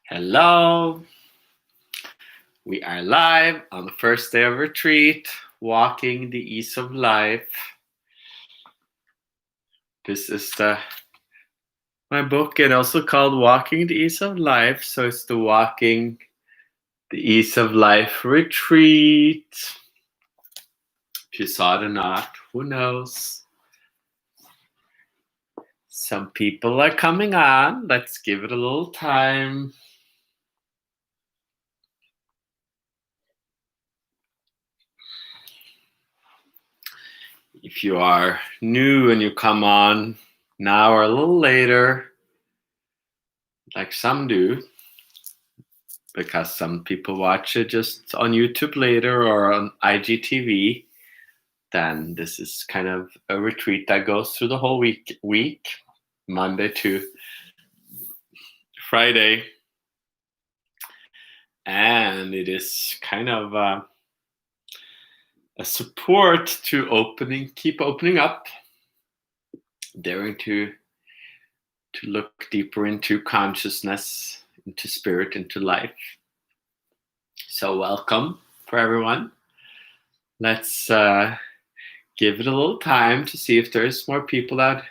Hello. We are live on the first day of retreat, walking the ease of life. This is my book, and also called Walking the Ease of Life. So it's the Walking the Ease of Life retreat. If you saw it or not, who knows? Some people are coming on. Let's give it a little time. If you are new and you come on now or a little later, like some do, because some people watch it just on YouTube later or on IGTV, then this is kind of a retreat that goes through the whole week, Monday to Friday. And it is kind of a support to keep opening up, daring to look deeper into consciousness, into spirit, into life. So welcome for everyone. Let's give it a little time to see if there's more people that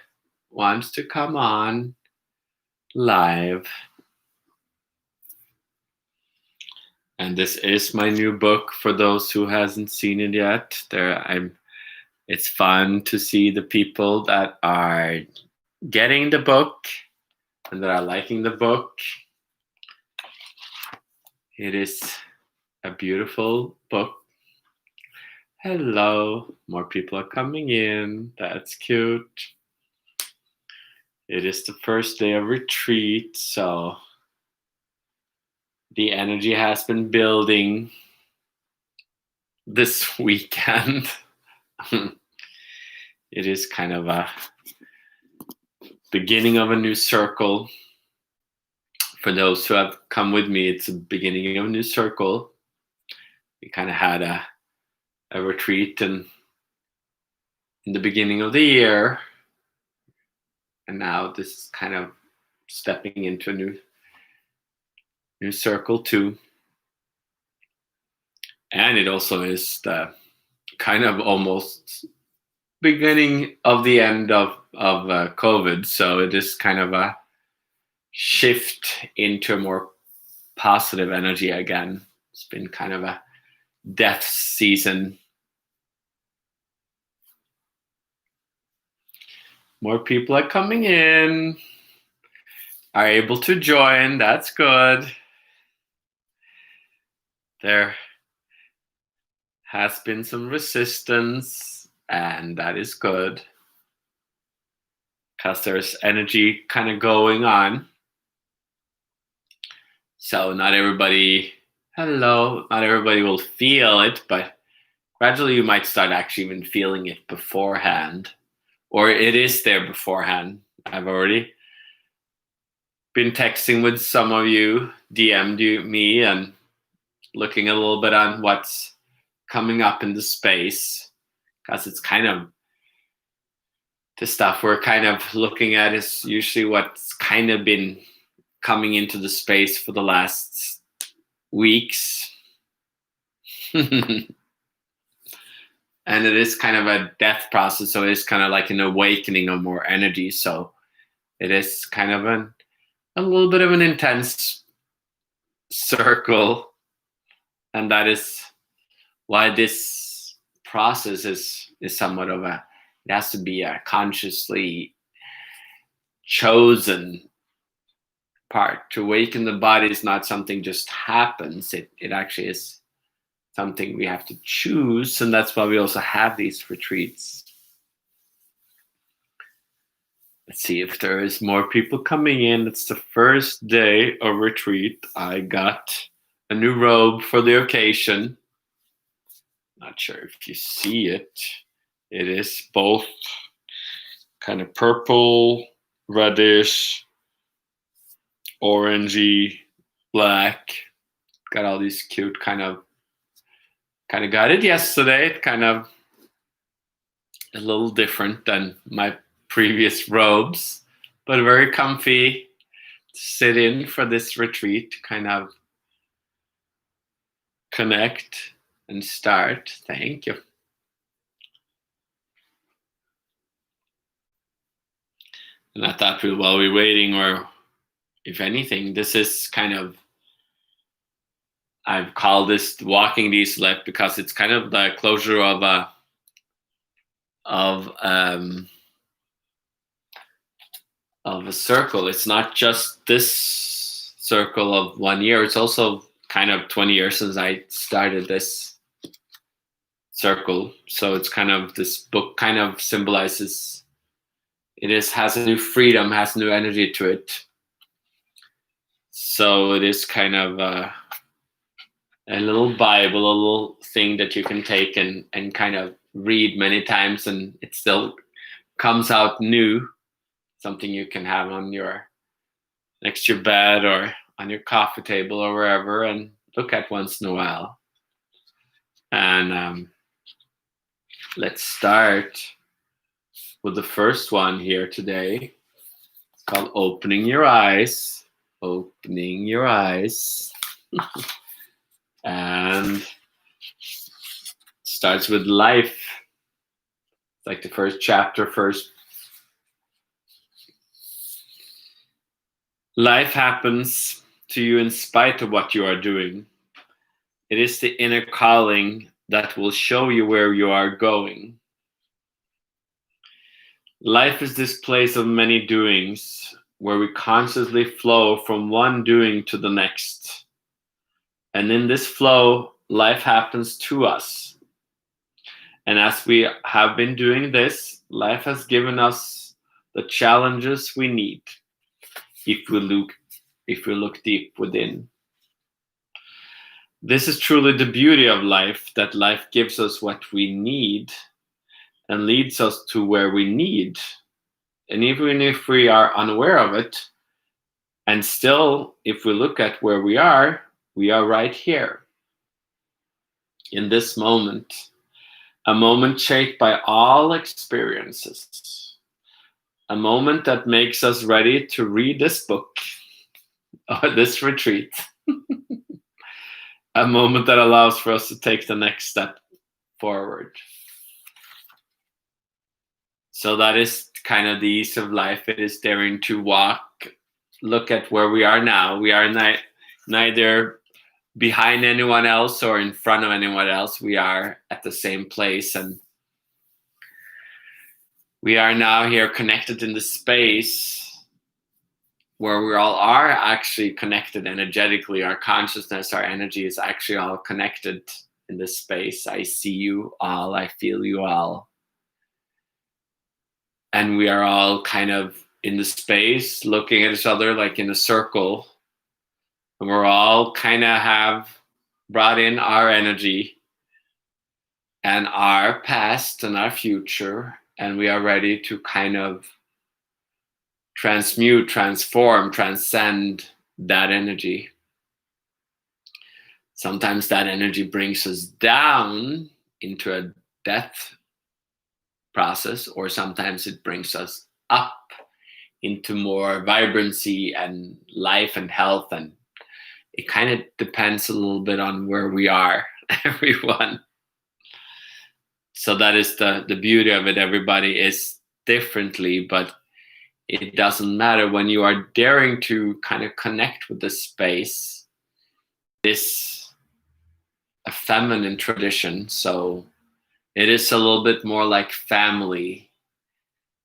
wants to come on live. And this is my new book for those who hasn't seen it yet. It's fun to see the people that are getting the book and that are liking the book. It is a beautiful book. Hello, more people are coming in. That's cute. It is the first day of retreat, so the energy has been building this weekend. It is kind of a beginning of a new circle. For those who have come with me, it's a beginning of a new circle. We kind of had a retreat in the beginning of the year, and now this is kind of stepping into a new circle too. And it also is the kind of almost beginning of the end of COVID. So it is kind of a shift into a more positive energy again. It's been kind of a death season. More people are coming in, are able to join. That's good. There has been some resistance, and that is good, because there's energy kind of going on. So not everybody will feel it, but gradually you might start actually even feeling it beforehand, or it is there beforehand. I've already been texting with some of you, DM'd me, and looking a little bit on what's coming up in the space, because it's kind of the stuff we're kind of looking at is usually what's kind of been coming into the space for the last weeks. And it is kind of a death process, so it's kind of like an awakening of more energy. So it is kind of a little bit of an intense circle, and that is why this process is somewhat of it has to be a consciously chosen part. To awaken the body is not something just happens. It actually is something we have to choose, and that's why we also have these retreats. Let's see if there is more people coming in. It's the first day of retreat. I got a new robe for the occasion. Not sure if you see it. It is both kind of purple, reddish, orangey, black. Got all these cute kind of got it yesterday. It kind of a little different than my previous robes, but very comfy. sit in for this retreat, kind of connect and start. Thank you. And I thought while we're waiting, or if anything, this is kind of, I've called this walking these left because it's kind of the closure of a circle. It's not just this circle of 1 year. It's also kind of 20 years since I started this circle. So it's kind of, this book kind of symbolizes, has a new freedom, has new energy to it. So it is kind of a little Bible, a little thing that you can take and kind of read many times, and it still comes out new. Something you can have on your, next to your bed or on your coffee table or wherever, and look at once in a while. And let's start with the first one here today. It's called Opening Your Eyes. Opening your eyes. And it starts with life. It's like the first chapter, first. Life happens to you in spite of what you are doing. It is the inner calling that will show you where you are going. Life is this place of many doings where we consciously flow from one doing to the next. And in this flow, life happens to us. And as we have been doing this, life has given us the challenges we need if we look deep within. This is truly the beauty of life, that life gives us what we need and leads us to where we need. And even if we are unaware of it, and still, if we look at where we are right here, in this moment, a moment shaped by all experiences, a moment that makes us ready to read this book or this retreat, a moment that allows for us to take the next step forward. So that is kind of the ease of life. It is daring to walk, look at where we are now. We are neither behind anyone else or in front of anyone else. We are at the same place, and we are now here connected in the space where we all are actually connected energetically. Our consciousness, our energy is actually all connected in this space. I see you all, I feel you all. And we are all kind of in the space looking at each other like in a circle. And we're all kind of have brought in our energy and our past and our future. And we are ready to kind of transmute, transform, transcend that energy. Sometimes that energy brings us down into a death process, or sometimes it brings us up into more vibrancy and life and health, and it kind of depends a little bit on where we are, everyone. So that is the beauty of it. Everybody is differently, but it doesn't matter. When you are daring to kind of connect with the space, this a feminine tradition, so it is a little bit more like family.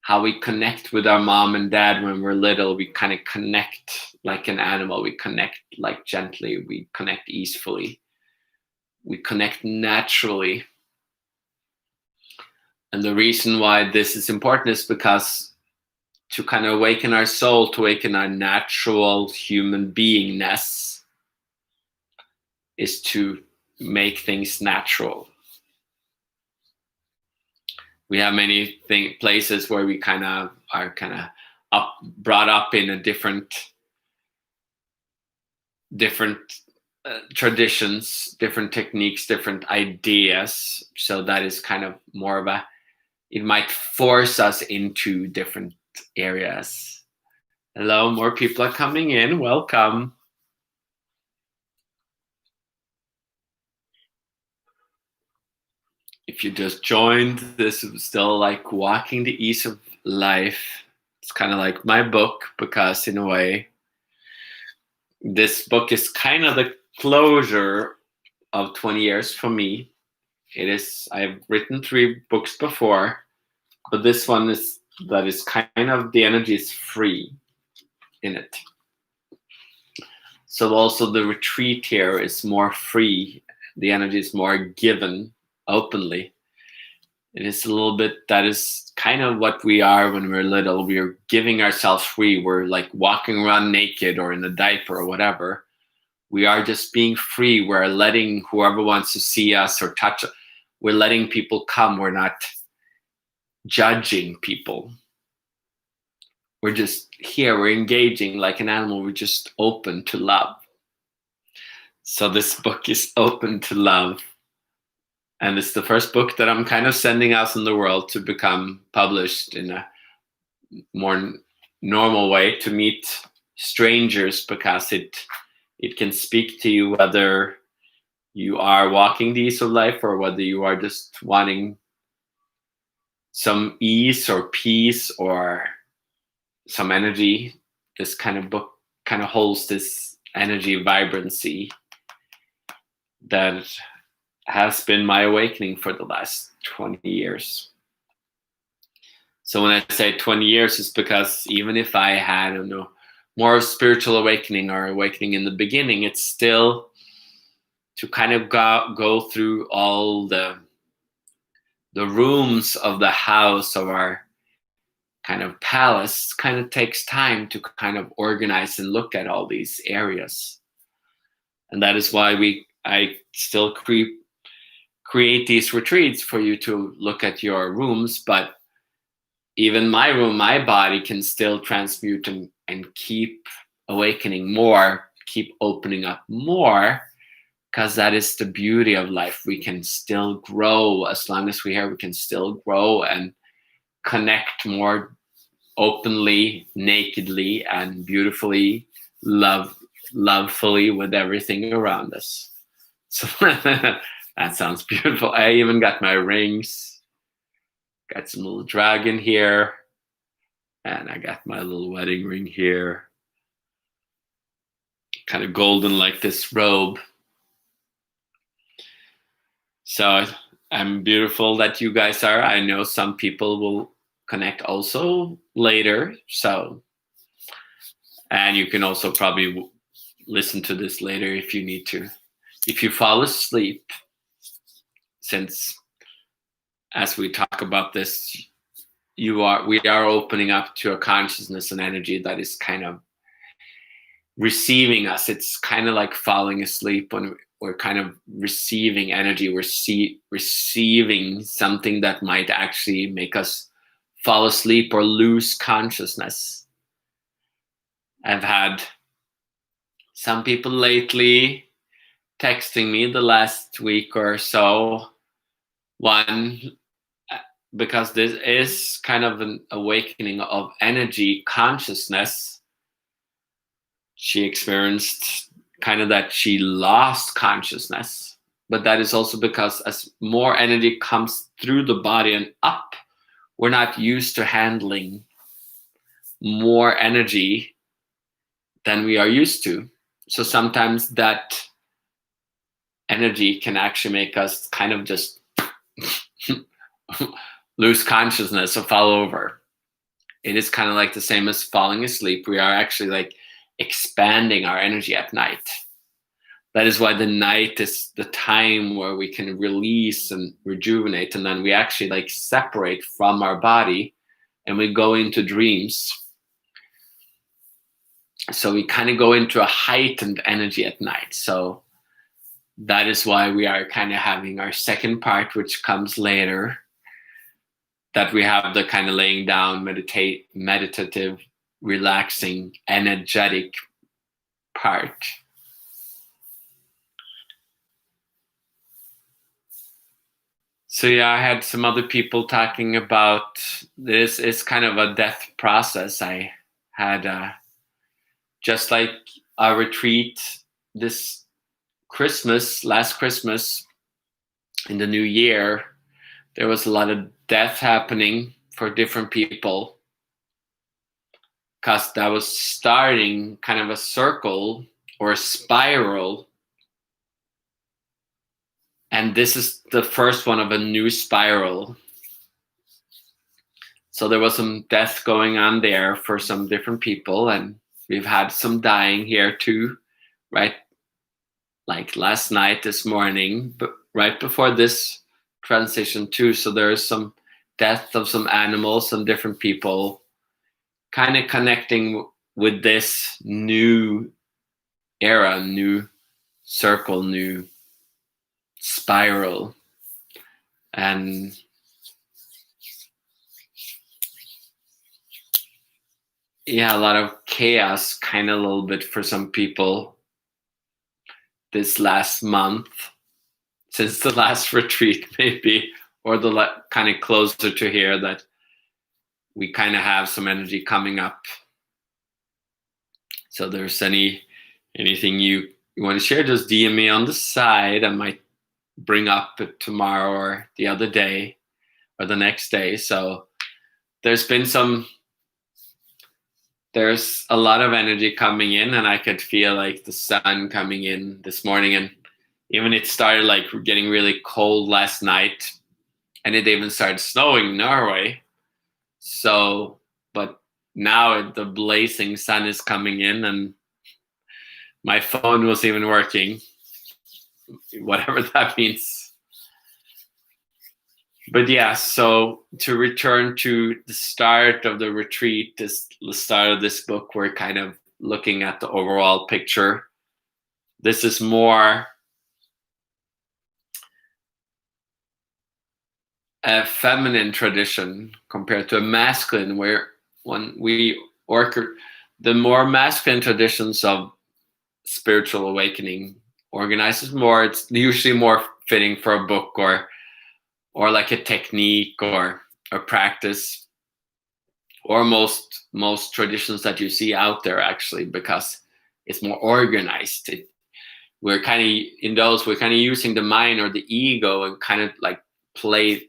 How we connect with our mom and dad when we're little, we kind of connect like an animal. We connect like gently. We connect easily. We connect naturally. And the reason why this is important is because to kind of awaken our soul, to awaken our natural human beingness, is to make things natural. We have many places where we kind of are brought up in a different traditions, different techniques, different ideas. So that is kind of more of it might force us into different areas. Hello, more people are coming in. Welcome. If you just joined, this is still like Walking the Ease of Life. It's kind of like my book because, in a way, this book is kind of the closure of 20 years for me. It is, I've written 3 books before, but this one is kind of, the energy is free in it. So also the retreat here is more free. The energy is more given openly. It is a little bit, that is kind of what we are when we're little. We're giving ourselves free. We're like walking around naked or in a diaper or whatever. We are just being free. We're letting whoever wants to see us or touch us, we're letting people come. We're not judging people. We're just here. We're engaging like an animal. We're just open to love. So this book is open to love. And it's the first book that I'm kind of sending out in the world to become published in a more normal way, to meet strangers, because it can speak to you whether you are walking the ease of life or whether you are just wanting some ease or peace or some energy. This kind of book kind of holds this energy vibrancy that has been my awakening for the last 20 years. So when I say 20 years, it's because even if I had, I don't know, more spiritual awakening or awakening in the beginning, it's still to kind of go through all the rooms of the house of our kind of palace. Kind of takes time to kind of organize and look at all these areas. And that is why I still create these retreats for you to look at your rooms. But even my room, my body can still transmute and keep awakening more, keep opening up more, because that is the beauty of life. We can still grow. As long as we're here, we can still grow and connect more openly, nakedly, and beautifully, lovefully with everything around us. So that sounds beautiful. I even got my rings, got some little dragon here, and I got my little wedding ring here. Kind of golden like this robe. So I'm beautiful that you guys are. I know some people will connect also later. So, and you can also probably listen to this later if you need to. If you fall asleep, since as we talk about this, we are opening up to a consciousness and energy that is kind of receiving us. It's kind of like falling asleep when we're kind of receiving energy. We're receiving something that might actually make us fall asleep or lose consciousness. I've had some people lately texting me the last week or so. One, because this is kind of an awakening of energy consciousness. She experienced kind of that she lost consciousness, but that is also because as more energy comes through the body and up, we're not used to handling more energy than we are used to. So sometimes that energy can actually make us kind of just lose consciousness or fall over. It is kind of like the same as falling asleep. We are actually like expanding our energy at night. That is why the night is the time where we can release and rejuvenate, and then we actually like separate from our body and we go into dreams. So we kind of go into a heightened energy at night. So that is why we are kind of having our second part, which comes later, that we have the kind of laying down, meditative, relaxing, energetic part. So yeah, I had some other people talking about this is kind of a death process. I had just like our retreat this Christmas, last Christmas, in the new year, there was a lot of death happening for different people, because that was starting kind of a circle or a spiral. And this is the first one of a new spiral. So there was some death going on there for some different people, and we've had some dying here too, right? Like last night, this morning, but right before this transition too. So there's some death of some animals, some different people, kind of connecting with this new era, new circle, new spiral. And yeah, a lot of chaos, kind of a little bit for some people this last month, since the last retreat maybe, or the kind of closer to here, that we kind of have some energy coming up. So there's anything you want to share, just DM me on the side. I might bring up it tomorrow or the other day or the next day. So there's a lot of energy coming in, and I could feel like the sun coming in this morning. And even it started like getting really cold last night, and it even started snowing in Norway. So, but now the blazing sun is coming in, and my phone was even working, whatever that means. But yeah, so to return to the start of the retreat, the start of this book, we're kind of looking at the overall picture. This is more a feminine tradition compared to a masculine, where when we work, the more masculine traditions of spiritual awakening organizes more. It's usually more fitting for a book or like a technique or a practice, or most traditions that you see out there, actually, because it's more organized. We're kind of using the mind or the ego and kind of like we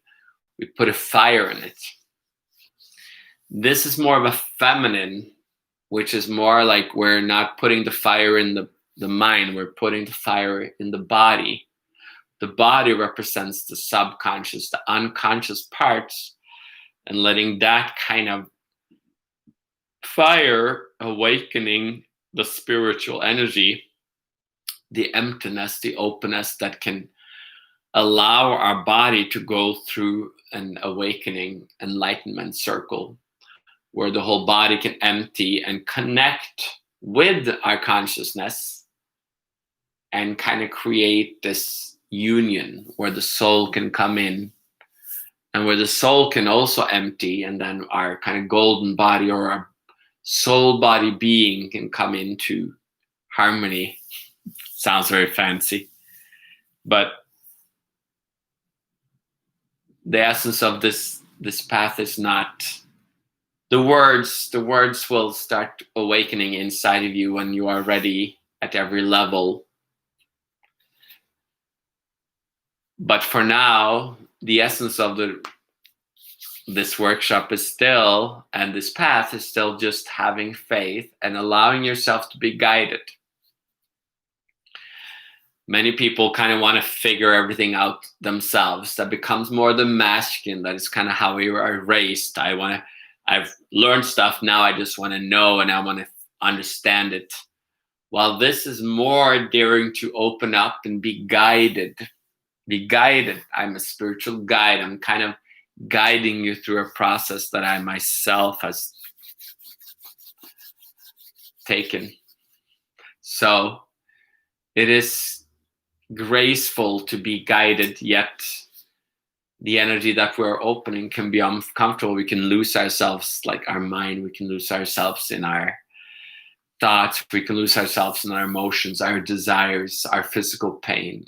put a fire in it. This is more of a feminine, which is more like we're not putting the fire in the mind, we're putting the fire in the body. The body represents the subconscious, the unconscious parts, and letting that kind of fire awakening the spiritual energy, the emptiness, the openness that can allow our body to go through an awakening, enlightenment circle, where the whole body can empty and connect with our consciousness and kind of create this union where the soul can come in, and where the soul can also empty, and then our kind of golden body or our soul body being can come into harmony. Sounds very fancy, but the essence of this path is not the words. The words will start awakening inside of you when you are ready at every level. But for now, the essence of this workshop is still, and this path is still, just having faith and allowing yourself to be guided. Many people kind of want to figure everything out themselves. That becomes more the masculine. That is kind of how we were raised. I've learned stuff, now I just want to know and I want to understand it. While this is more daring to open up and be guided. Be guided. I'm a spiritual guide. I'm kind of guiding you through a process that I myself has taken. So it is graceful to be guided, yet the energy that we're opening can be uncomfortable. We can lose ourselves, like our mind. We can lose ourselves in our thoughts. We can lose ourselves in our emotions, our desires, our physical pain,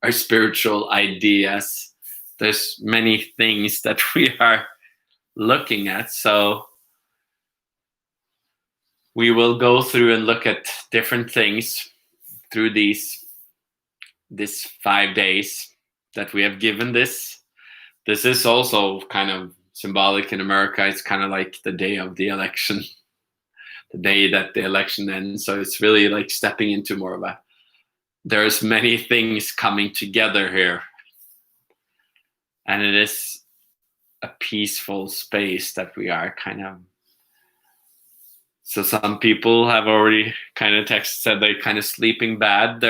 our spiritual ideas. There's many things that we are looking at. So we will go through and look at different things through this 5 days that we have given this. This is also kind of symbolic in America. It's kind of like the day of the election, the day that the election ends. So it's really like stepping into more of a, there's many things coming together here. And it is a peaceful space that we are kind of. So some people have already kind of said they're kind of sleeping bad.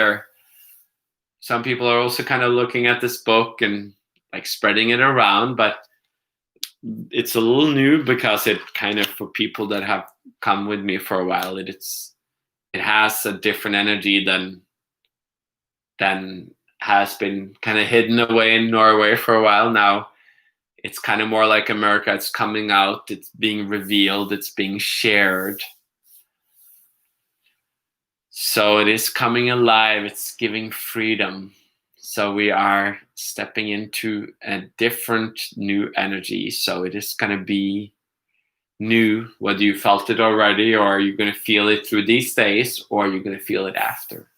Some people are also kind of looking at this book and like spreading it around, but it's a little new because it kind of, for people that have come with me for a while, it has a different energy than has been kind of hidden away in Norway for a while now. It's kind of more like America. It's coming out, it's being revealed, it's being shared. So it is coming alive, it's giving freedom. So we are stepping into a different new energy. So it is going to be new, whether you felt it already, or are you going to feel it through these days, or are you going to feel it after?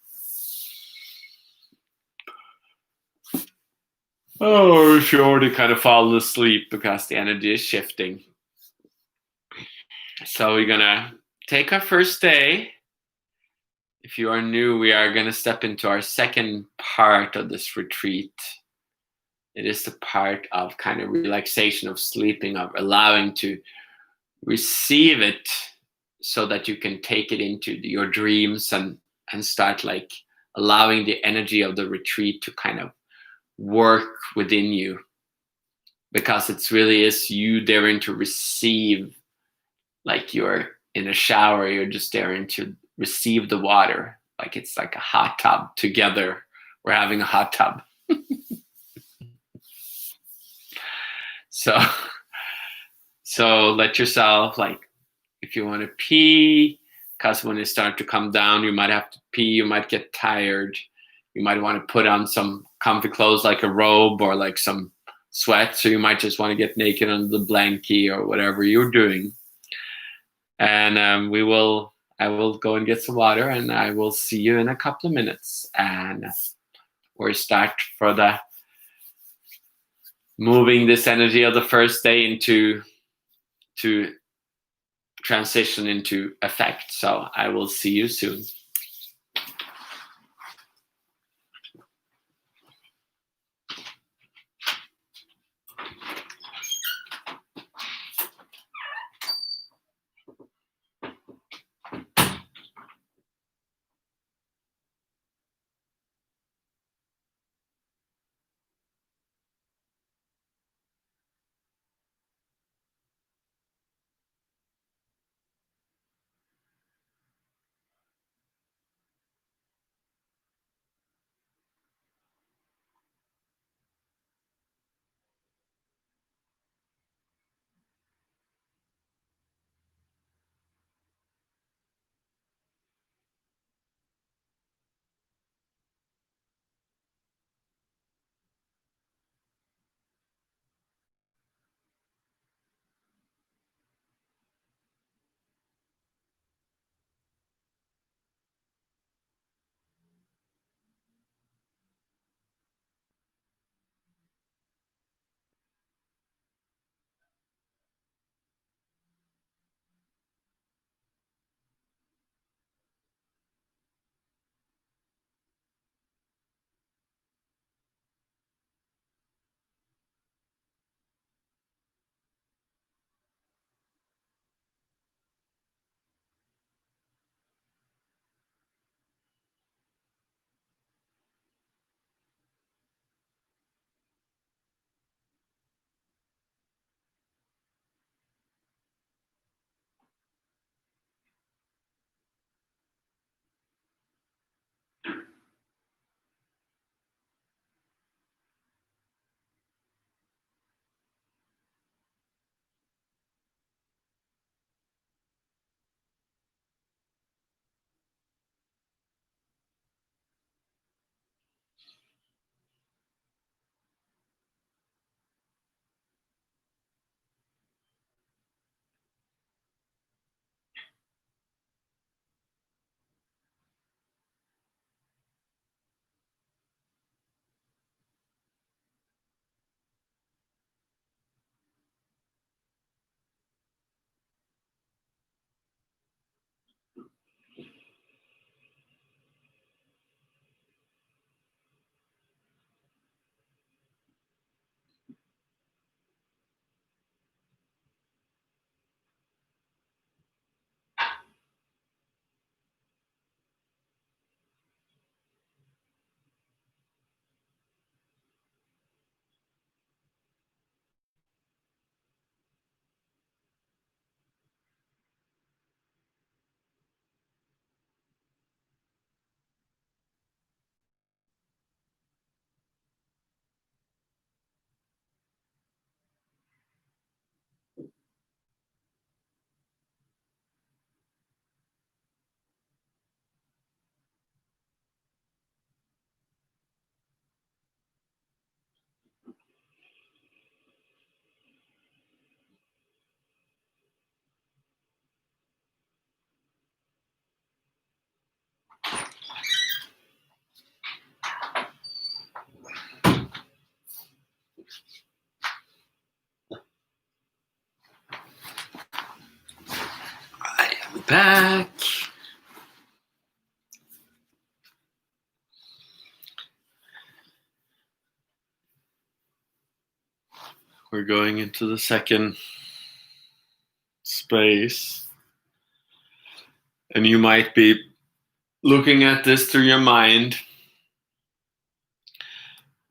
Or if you're already kind of fallen asleep because the energy is shifting. So we're going to take our first day. If you are new, we are going to step into our second part of this retreat. It is the part of kind of relaxation, of sleeping, of allowing to receive it so that you can take it into your dreams and start like allowing the energy of the retreat to kind of work within you, because it's really is you daring to receive, like you're in a shower, you're just daring to receive the water, like it's like a hot tub together. We're having a hot tub. So let yourself, like, if you want to pee, because when it starts to come down, you might have to pee, you might get tired, you might want to put on some comfy clothes like a robe or like some sweats, or you might just want to get naked under the blankie or whatever you're doing. And I will go and get some water, and I will see you in a couple of minutes. And we'll start for the moving this energy of the first day into to transition into effect. So I will see you soon. back. We're going into the second space. And you might be looking at this through your mind.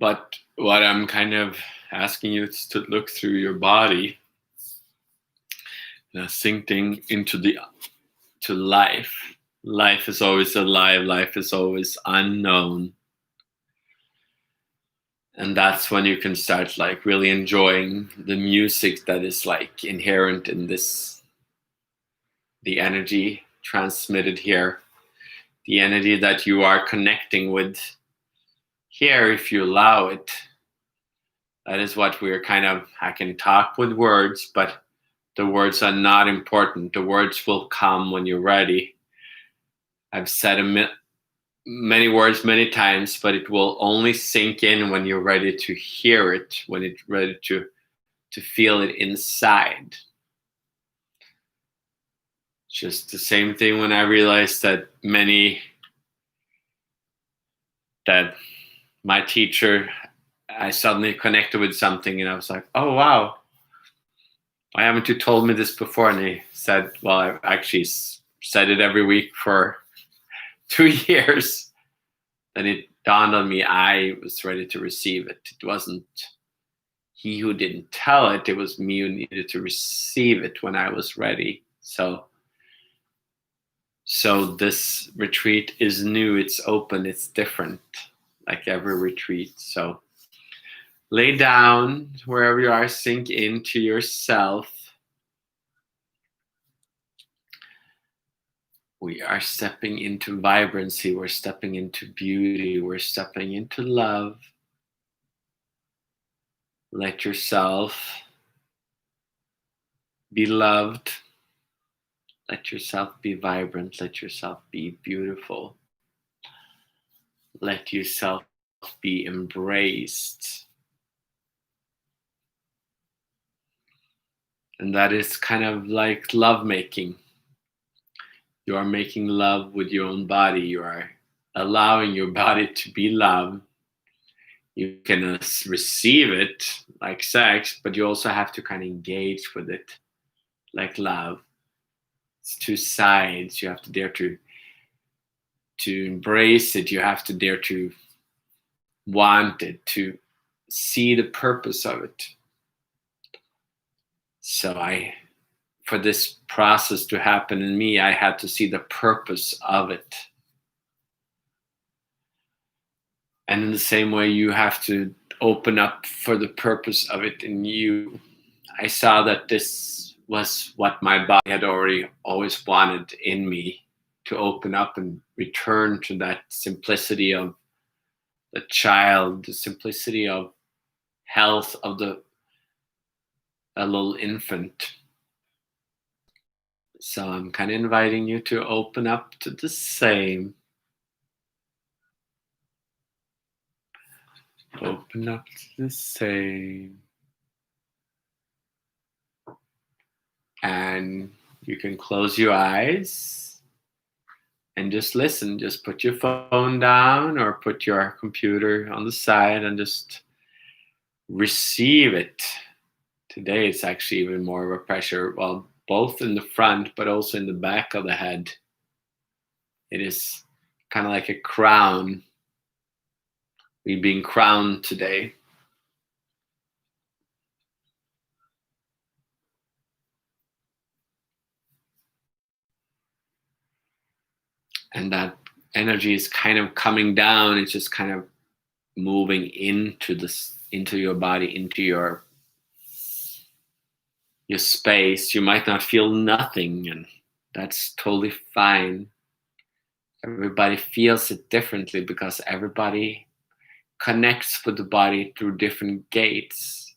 But what I'm kind of asking you is to look through your body, sinking into to life. Life is always alive. Life is always unknown. And that's when you can start like really enjoying the music that is like inherent in this, the energy transmitted here, the energy that you are connecting with here, if you allow it. That is what we're kind of, I can talk with words, but the words are not important. The words will come when you're ready. I've said many words many times, but it will only sink in when you're ready to hear it, when it's ready to feel it inside. Just the same thing when I realized that my teacher, I suddenly connected with something and I was like, oh wow, why haven't you told me this before? And he said, well, I've actually said it every week for 2 years. Then it dawned on me I was ready to receive it. It wasn't he who didn't tell it, it was me who needed to receive it when I was ready. So this retreat is new, it's open, it's different, like every retreat. So lay down wherever you are, sink into yourself. We are stepping into vibrancy, we're stepping into beauty, we're stepping into love. Let yourself be loved. Let yourself be vibrant. Let yourself be beautiful. Let yourself be embraced. And that is kind of like lovemaking. You are making love with your own body. You are allowing your body to be loved. You can receive it like sex, but you also have to kind of engage with it like love. It's two sides. You have to dare to embrace it. You have to dare to want it, to see the purpose of it. So for this process to happen in me, I had to see the purpose of it. And in the same way, you have to open up for the purpose of it in you. I saw that this was what my body had always wanted in me, to open up and return to that simplicity of the child, the simplicity of health of a little infant. So I'm kind of inviting you to open up to the same. Open up to the same. And you can close your eyes and just listen. Just put your phone down or put your computer on the side and just receive it. Today it's actually even more of a pressure, well, both in the front but also in the back of the head. It is kind of like a crown. We're being crowned today. And that energy is kind of coming down. It's just kind of moving into your body, into your space. You might not feel nothing, and that's totally fine. Everybody feels it differently because everybody connects with the body through different gates.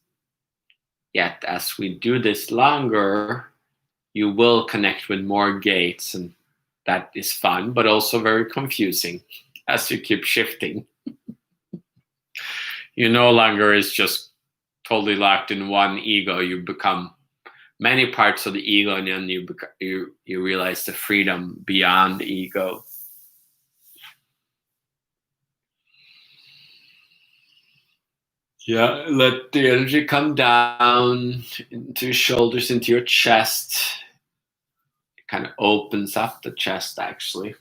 Yet as we do this longer, you will connect with more gates, and that is fun, but also very confusing as you keep shifting. You no longer is just totally locked in one ego. You become many parts of the ego, and then you realize the freedom beyond the ego. Yeah, let the energy come down into your shoulders, into your chest. It kind of opens up the chest, actually.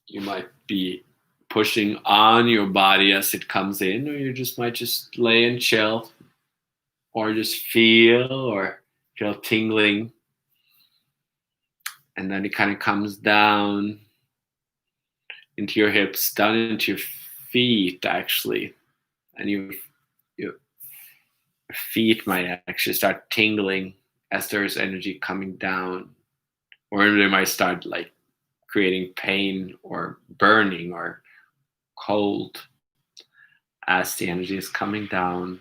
You might be pushing on your body as it comes in, or you just might just lay and chill, or just feel tingling. And then it kind of comes down into your hips, down into your feet, actually. And your feet might actually start tingling as there's energy coming down. Or they might start like creating pain or burning or cold as the energy is coming down.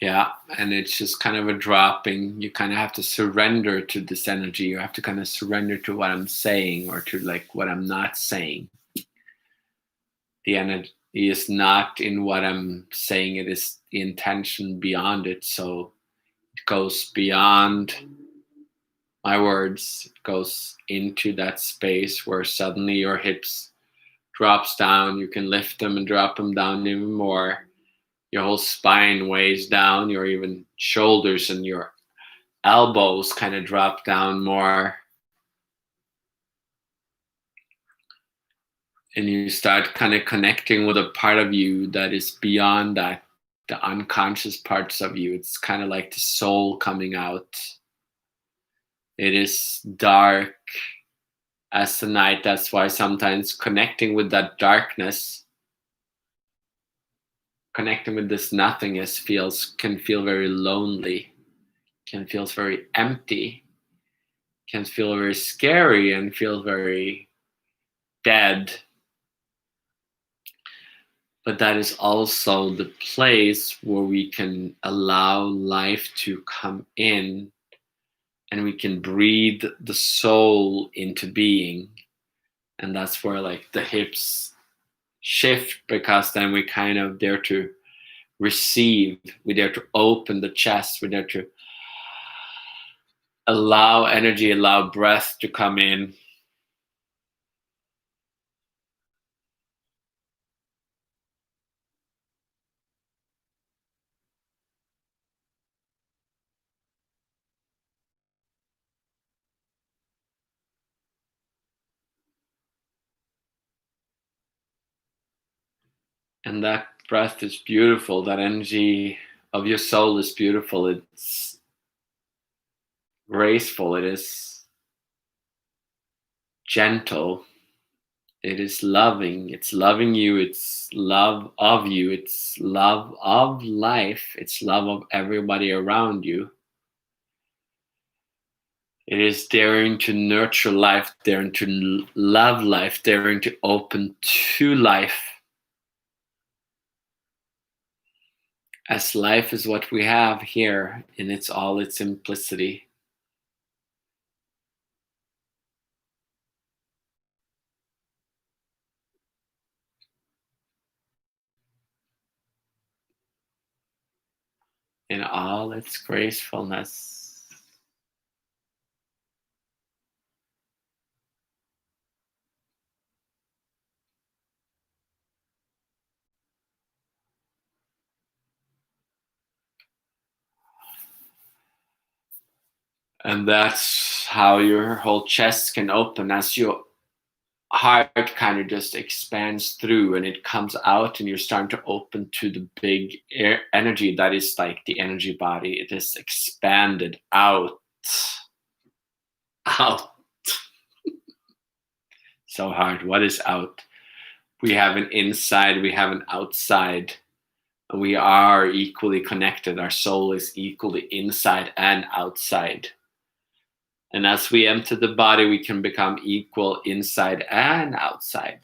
Yeah, and it's just kind of a dropping. You kind of have to surrender to this energy. You have to kind of surrender to what I'm saying or to like what I'm not saying. The energy is not in what I'm saying, it is the intention beyond it. So it goes beyond my words, it goes into that space where suddenly your hips drops down. You can lift them and drop them down even more. Your whole spine weighs down, your even shoulders and your elbows kind of drop down more. And you start kind of connecting with a part of you that is beyond that, the unconscious parts of you. It's kind of like the soul coming out. It is dark as the night. That's why sometimes connecting with that darkness, connecting with this nothingness can feel very lonely, can feel very empty, can feel very scary and feel very dead. But that is also the place where we can allow life to come in and we can breathe the soul into being. And that's where like the hips shift, because then we kind of dare to receive, we dare to open the chest, we dare to allow energy, allow breath to come in. And that breath is beautiful. That energy of your soul is beautiful. It's graceful. It is gentle. It is loving. It's loving you. It's love of you. It's love of life. It's love of everybody around you. It is daring to nurture life, daring to love life, daring to open to life. As life is what we have here in all its simplicity. In all its gracefulness. And that's how your whole chest can open as your heart kind of just expands through and it comes out, and you're starting to open to the big energy that is like the energy body. It is expanded out. Out. So hard. What is out? We have an inside, we have an outside. We are equally connected. Our soul is equally inside and outside. And as we enter the body, we can become equal inside and outside.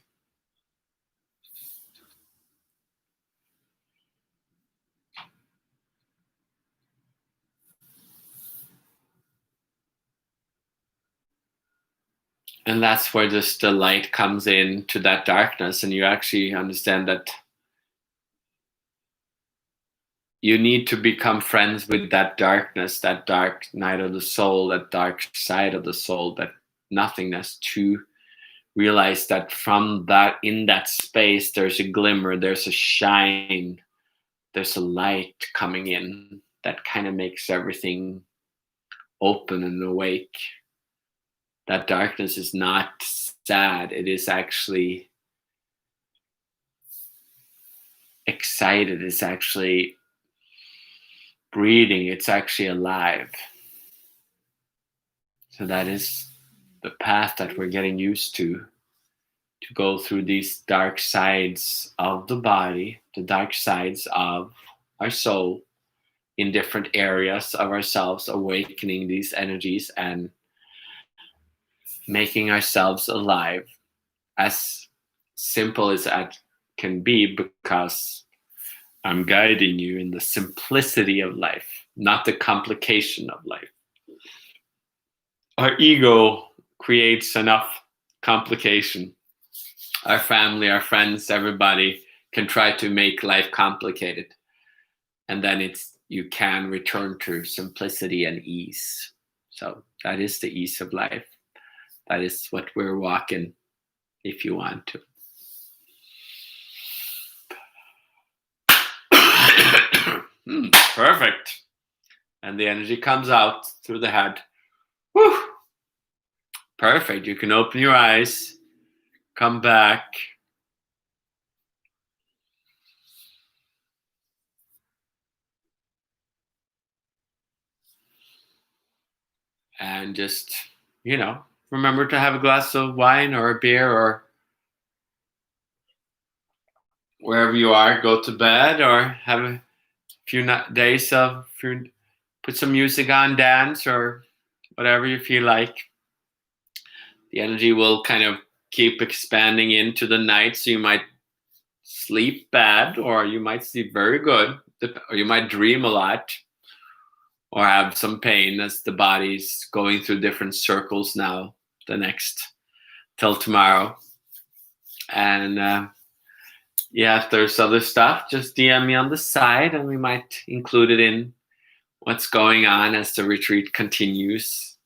And that's where just the light comes in to that darkness, and you actually understand that you need to become friends with that darkness, that dark night of the soul, that dark side of the soul, that nothingness, to realize that from that, in that space, there's a glimmer, there's a shine, there's a light coming in that kind of makes everything open and awake. That darkness is not sad, it is actually excited, it's actually breathing, it's actually alive. So that is the path that we're getting used to go through these dark sides of the body, the dark sides of our soul, in different areas of ourselves, awakening these energies and making ourselves alive. As simple as that can be, because I'm guiding you in the simplicity of life, not the complication of life. Our ego creates enough complication. Our family, our friends, everybody can try to make life complicated. And then you can return to simplicity and ease. So that is the ease of life. That is what we're walking, if you want to. Perfect. And the energy comes out through the head. Whew. Perfect. You can open your eyes, come back. And just, remember to have a glass of wine or a beer, or wherever you are, go to bed, or have a few days of put some music on, dance, or whatever you feel like. The energy will kind of keep expanding into the night, so you might sleep bad, or you might sleep very good, or you might dream a lot, or have some pain as the body's going through different circles now, the next till tomorrow. And if there's other stuff, just DM me on the side and we might include it in what's going on as the retreat continues.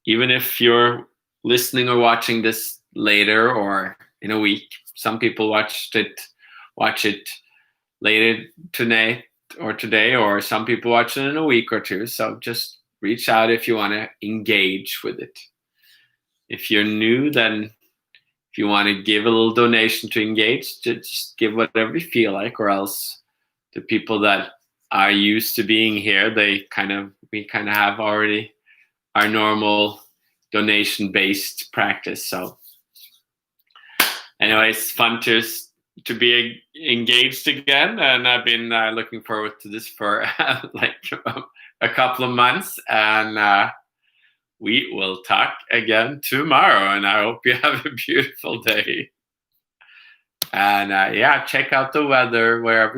Even if you're listening or watching this later or in a week, some people watch it later tonight or today, or some people watch it in a week or two. So just reach out if you want to engage with it. If you're new, then if you want to give a little donation to engage, just give whatever you feel like, or else the people that are used to being here, we kind of have already our normal donation-based practice. So anyway, it's fun to be engaged again, and I've been looking forward to this for like a couple of months, and we will talk again tomorrow, and I hope you have a beautiful day. And check out the weather wherever